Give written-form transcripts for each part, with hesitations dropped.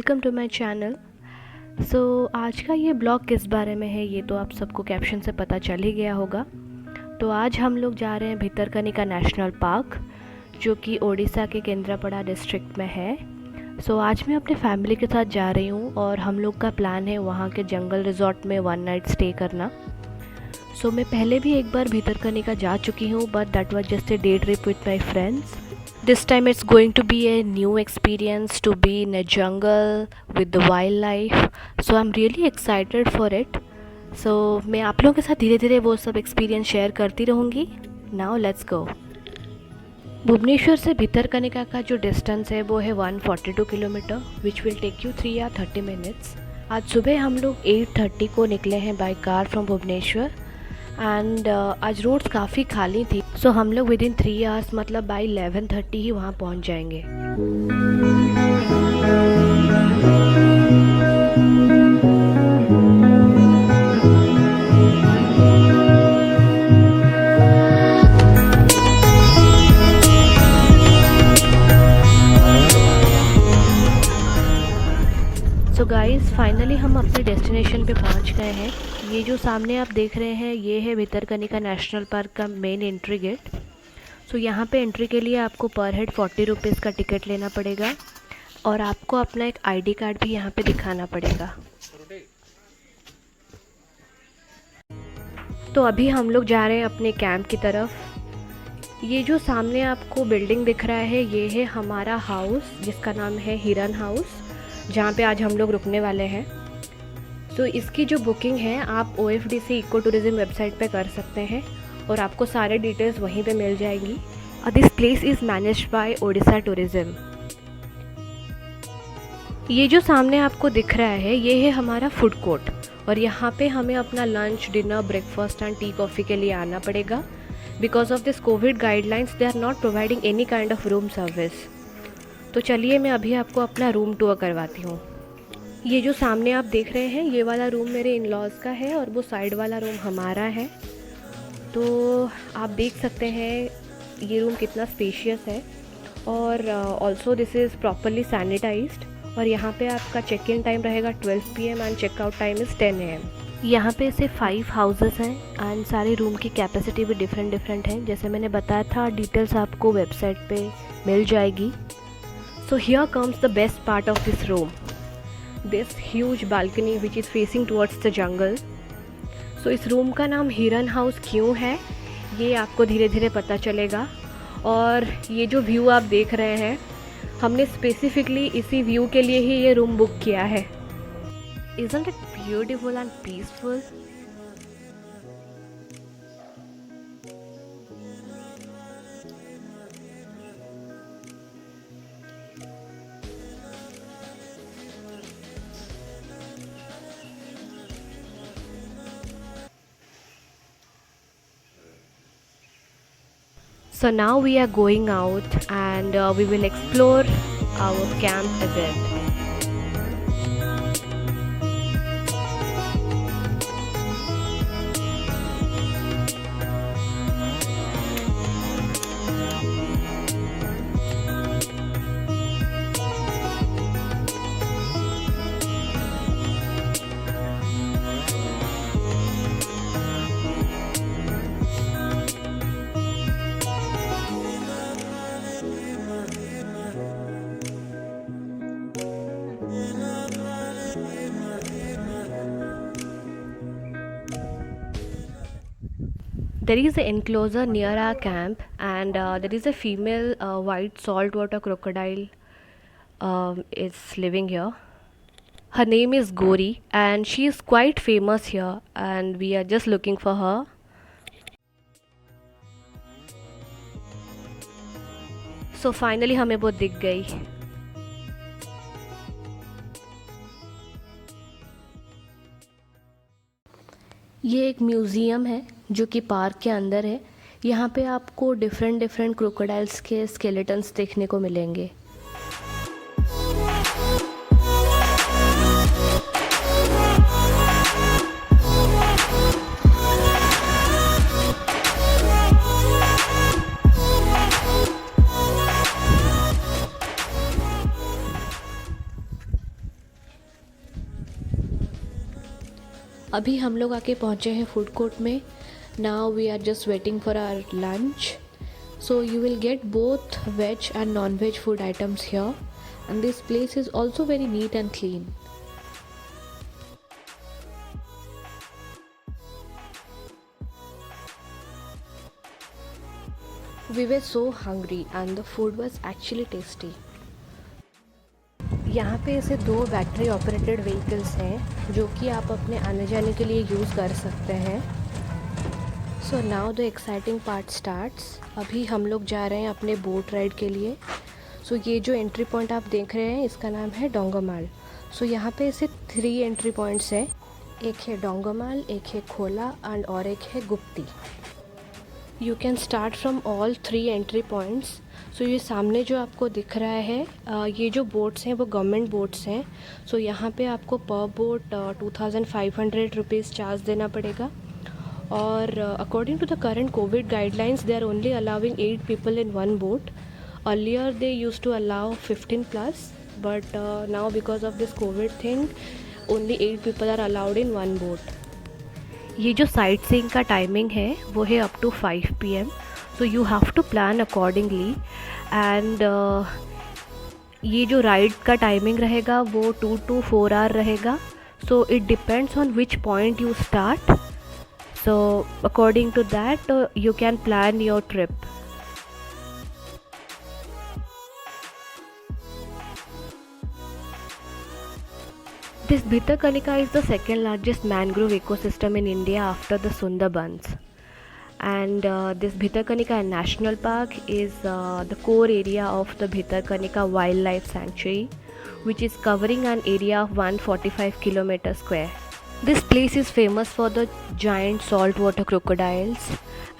Welcome to my channel. आज का ये ब्लॉग किस बारे में है ये तो आप सबको कैप्शन से पता चल ही गया होगा। तो आज हम लोग जा रहे हैं भितरकनिका नेशनल पार्क, जो कि ओडिशा के केंद्रापड़ा डिस्ट्रिक्ट में है। आज मैं अपने फैमिली के साथ जा रही हूँ और हम लोग का प्लान है वहाँ के जंगल रिजॉर्ट में 1 नाइट स्टे करना। मैं पहले भी एक बार भितरकनिका जा चुकी हूँ, but that was just a day trip with my friends. This time it's going to be a new experience to be in a jungle with the wildlife. I'm really excited for it. मैं आप लोगों के साथ धीरे धीरे वो सब experience share करती रहूँगी। Now let's go. भुवनेश्वर से भितरकनिका का जो डिस्टेंस है वो है 142 किलोमीटर, विच विल टेक यू 3 या 30 मिनट्स। आज सुबह हम लोग 8:30 को निकले हैं by car from Bhubaneswar and आज रोड्स काफ़ी खाली थी। हम लोग विद इन 3 आवर्स मतलब बाय 11:30 ही वहाँ पहुँच जाएंगे। गाइस फाइनली हम अपने डेस्टिनेशन पे पहुंच गए हैं। ये जो सामने आप देख रहे हैं ये है भितरकनिका नेशनल पार्क का मेन एंट्री गेट। यहाँ पे एंट्री के लिए आपको पर हेड 40 रुपीज़ का टिकट लेना पड़ेगा और आपको अपना एक आईडी कार्ड भी यहाँ पे दिखाना पड़ेगा। तो अभी हम लोग जा रहे हैं अपने कैंप की तरफ। ये जो सामने आपको बिल्डिंग दिख रहा है ये है हमारा हाउस, जिसका नाम है हिरन हाउस, जहाँ पे आज हम लोग रुकने वाले हैं। इसकी जो बुकिंग है आप OFDC इको टूरिज़्म वेबसाइट पे कर सकते हैं और आपको सारे डिटेल्स वहीं पे मिल जाएंगी। This place is managed by Odisha tourism. ये जो सामने आपको दिख रहा है ये है हमारा फूड कोर्ट और यहाँ पे हमें अपना lunch, dinner, breakfast and tea coffee के लिए आना पड़ेगा। Because of this covid guidelines they are not providing any kind of room service. तो चलिए मैं अभी आपको अपना रूम टूर करवाती हूँ। ये जो सामने आप देख रहे हैं ये वाला रूम मेरे इन लॉज़ का है और वो साइड वाला रूम हमारा है। तो आप देख सकते हैं ये रूम कितना स्पेशियस है और also this is properly sanitised. और यहाँ पे आपका चेक इन टाइम रहेगा 12 PM and checkout time is 10 AM। यहाँ पे ऐसे 5 हाउसेस हैं एंड सारे रूम की कैपेसिटी भी डिफरेंट है। जैसे मैंने बताया था डिटेल्स आपको वेबसाइट पे मिल जाएगी। So here comes the best part of this room, this huge balcony which is facing towards the jungle. इस रूम का नाम हिरन हाउस क्यों है ये आपको धीरे धीरे पता चलेगा। और ये जो व्यू आप देख रहे हैं हमने स्पेसिफिकली इसी व्यू के लिए ही ये रूम बुक किया है। Isn't it beautiful and peaceful? Now we are going out and we will explore our camp a bit. There is an enclosure near our camp and there is a female white saltwater crocodile is living here. Her name is Gori and she is quite famous here and we are just looking for her. Finally हमें वो दिख गई। ये एक museum है जो कि park के अंदर है। यहाँ पे आपको डिफरेंट क्रोकोडाइल्स के स्केलेटन्स देखने को मिलेंगे। अभी हम लोग आके पहुँचे हैं फूड कोर्ट में. Now we are just waiting for our lunch. So you will get both veg and non-veg food items here, and this place is also very neat and clean. We were so hungry and the food was actually tasty. यहाँ पे ऐसे 2 battery operated vehicles हैं जो कि आप अपने आने जाने के लिए यूज़ कर सकते हैं. So now the exciting part starts. अभी हम लोग जा रहे हैं अपने बोट राइड के लिए. सो ये जो एंट्री पॉइंट आप देख रहे हैं इसका नाम है डोंगोमाल. सो यहाँ पे ऐसे 3 एंट्री पॉइंट्स हैं. एक है डोंगोमाल, एक है खोला एंड और एक है गुप्ती. You can start from all 3 entry points. So ये सामने जो आपको दिख रहा है ये जो बोट्स हैं वो गवर्नमेंट बोट्स हैं. सो यहाँ पे आपको पर बोट 2500 रुपीज़ चार्ज देना पड़ेगा. और according to the current covid guidelines they are only allowing 8 people in one boat. Earlier they use to allow 15 plus, but now because of this covid thing only 8 people are allowed in one boat. ये जो sightseeing का timing है वो है up to 5 PM. So you have to plan accordingly. And ये जो ride का timing रहेगा वो 2 to 4 आवर रहेगा. So it depends on which point you start. So according to that you can plan your trip. This Bhitarkanika is the second largest mangrove ecosystem in India after the Sundarbans. And this Bhitarkanika National Park is the core area of the Bhitarkanika Wildlife Sanctuary, which is covering an area of 145 km square. This place is famous for the giant saltwater crocodiles,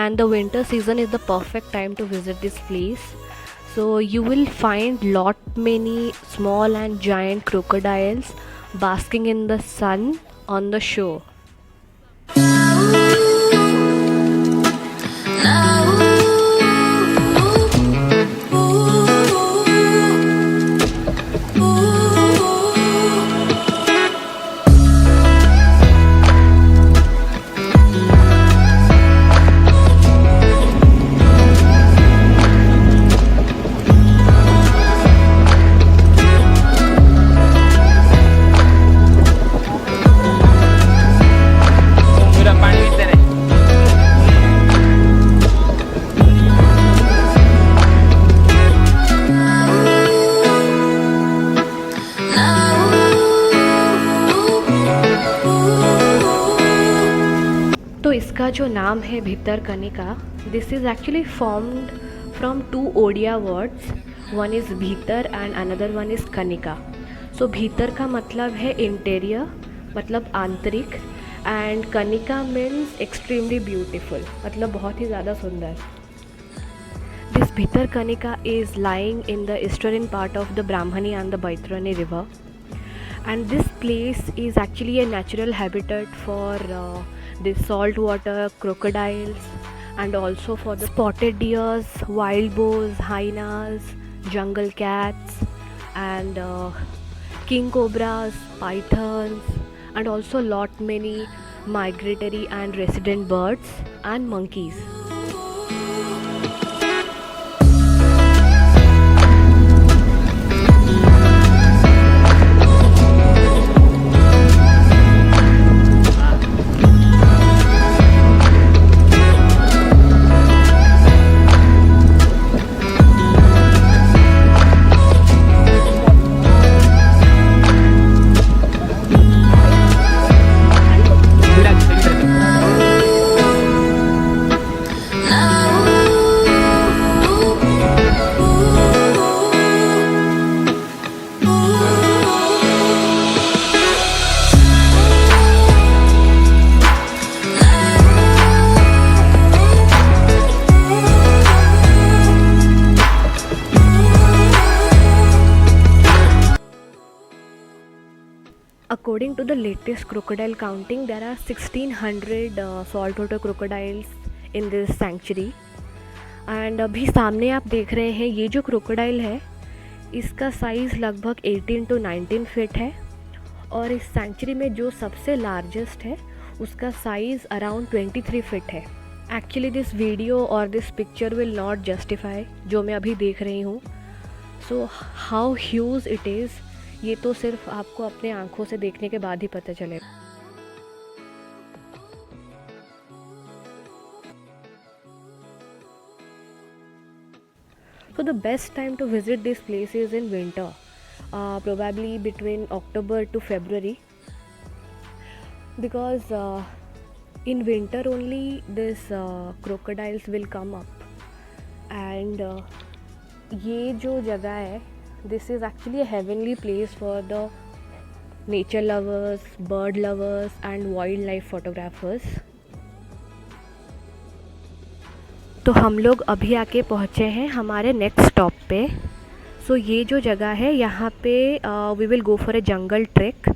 and the winter season is the perfect time to visit this place. So you will find many small and giant crocodiles basking in the sun on the shore. इसका जो नाम है Bhitarkanika, this is actually formed from 2 Odia words. One is भीतर and another one is कनिका. So भीतर का मतलब है इंटीरियर, मतलब आंतरिक, एंड कनिका मीन्स एक्सट्रीमली ब्यूटीफुल, मतलब बहुत ही ज़्यादा सुंदर. This Bhitarkanika is lying in the eastern part of the Brahmani and the Baitarani river. And this place is actually a natural habitat for the saltwater crocodiles, and also for the spotted deers, wild boars, hyenas, jungle cats, and king cobras, pythons, and also many migratory and resident birds and monkeys. According to the latest crocodile counting, there are 1600 saltwater crocodiles in this sanctuary. And अभी सामने आप देख रहे हैं ये जो crocodile है इसका साइज़ लगभग 18 to 19 फीट है, और इस सेंचुरी में जो सबसे लार्जेस्ट है उसका साइज़ अराउंड 23 फीट है। एक्चुअली दिस वीडियो और this picture will not justify जो मैं अभी देख रही हूँ। So how huge it is, ये तो सिर्फ आपको अपने आँखों से देखने के बाद ही पता चलेगा। So the best time to visit this place is in winter, probably between October to February, because in winter only this crocodiles will come up. And ये जो जगह है, this is actually a heavenly place for the nature lovers, bird lovers and wildlife photographers. तो हम लोग अभी आके पहुँचे हैं हमारे नेक्स्ट स्टॉप पे। सो ये जो जगह है यहाँ पे we will go for a jungle track,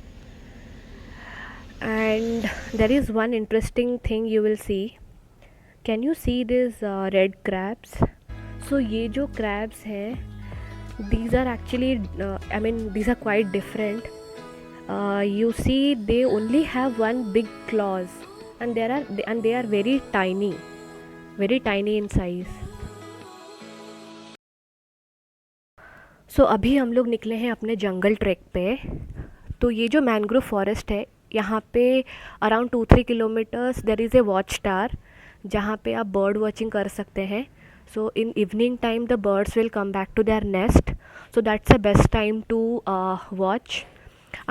and there is one interesting thing you will see. Can you see this red crabs? So ये जो क्रैब्स हैं, these are actually I mean these are quite different. You see they only have one big claws, and they are very tiny in size. सो अभी हम लोग निकले हैं अपने जंगल track पे। तो ये जो मैंग्रोव फॉरेस्ट है, यहाँ पे around 2-3 kilometres there is a watch tower जहाँ पे आप बर्ड वॉचिंग कर सकते हैं। So in evening time the birds will come back to their nest, so that's a best time to watch.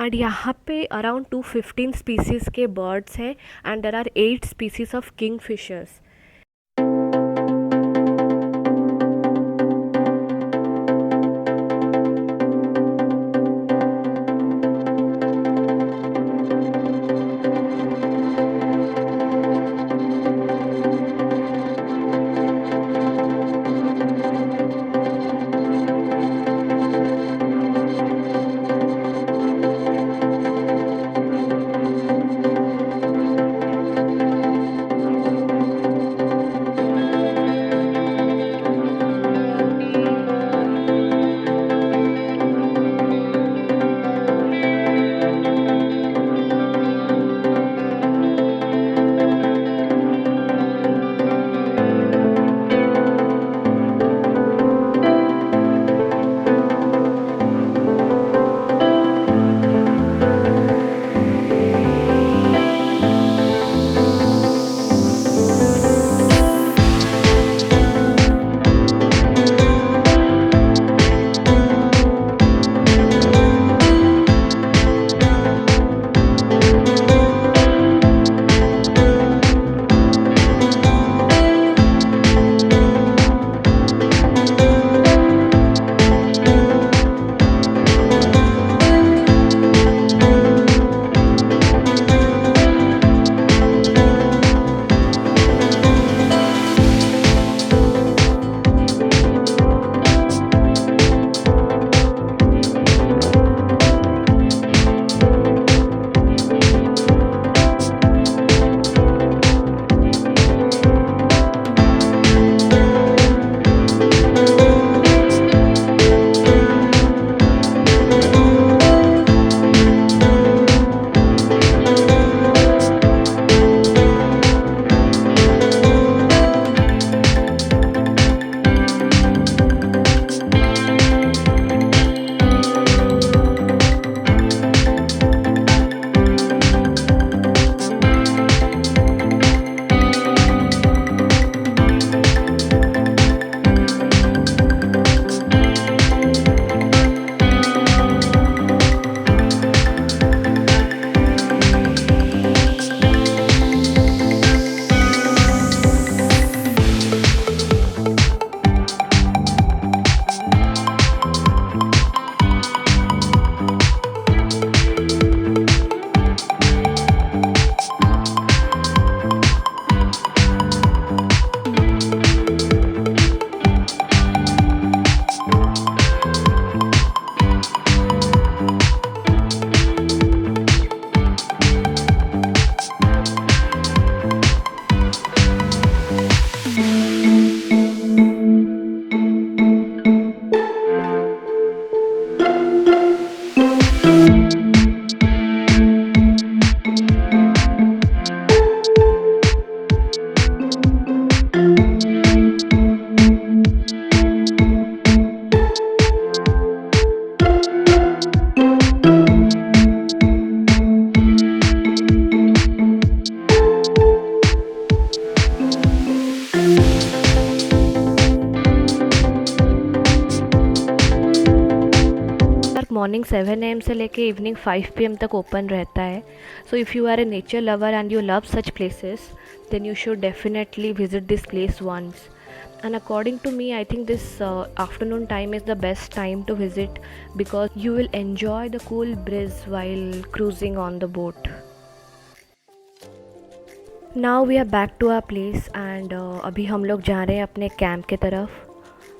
And यहाँ पे अराउंड 215 स्पीसीज़ के birds हैं, and there are 8 species of kingfishers. Morning 7 AM से लेके evening 5 PM तक open रहता है. So if you are a nature lover and you love such places, then you should definitely visit this place once. And according to me, I think this afternoon time is the best time to visit because you will enjoy the cool breeze while cruising on the boat. Now we are back to our place and अभी हम लोग जा रहे हैं अपने camp के तरफ.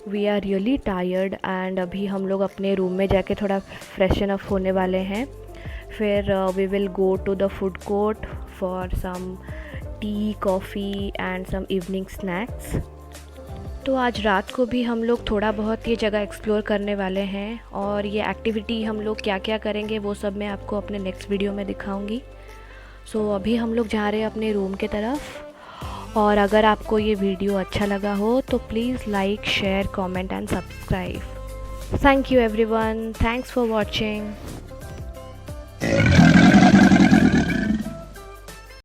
We are really tired and अभी हम लोग अपने रूम में जाके थोड़ा फ्रेशन अप होने वाले हैं. फिर we will go to the food court for some tea, coffee and some evening snacks. तो आज रात को भी हम लोग थोड़ा बहुत ये जगह एक्सप्लोर करने वाले हैं और ये एक्टिविटी हम लोग क्या क्या करेंगे वो सब मैं आपको अपने नेक्स्ट वीडियो में दिखाऊंगी. सो अभी हम लोग जा रहे हैं अपने रूम के तरफ. और अगर आपको ये वीडियो अच्छा लगा हो तो please like, share, comment and subscribe. Thank you everyone. Thanks for watching.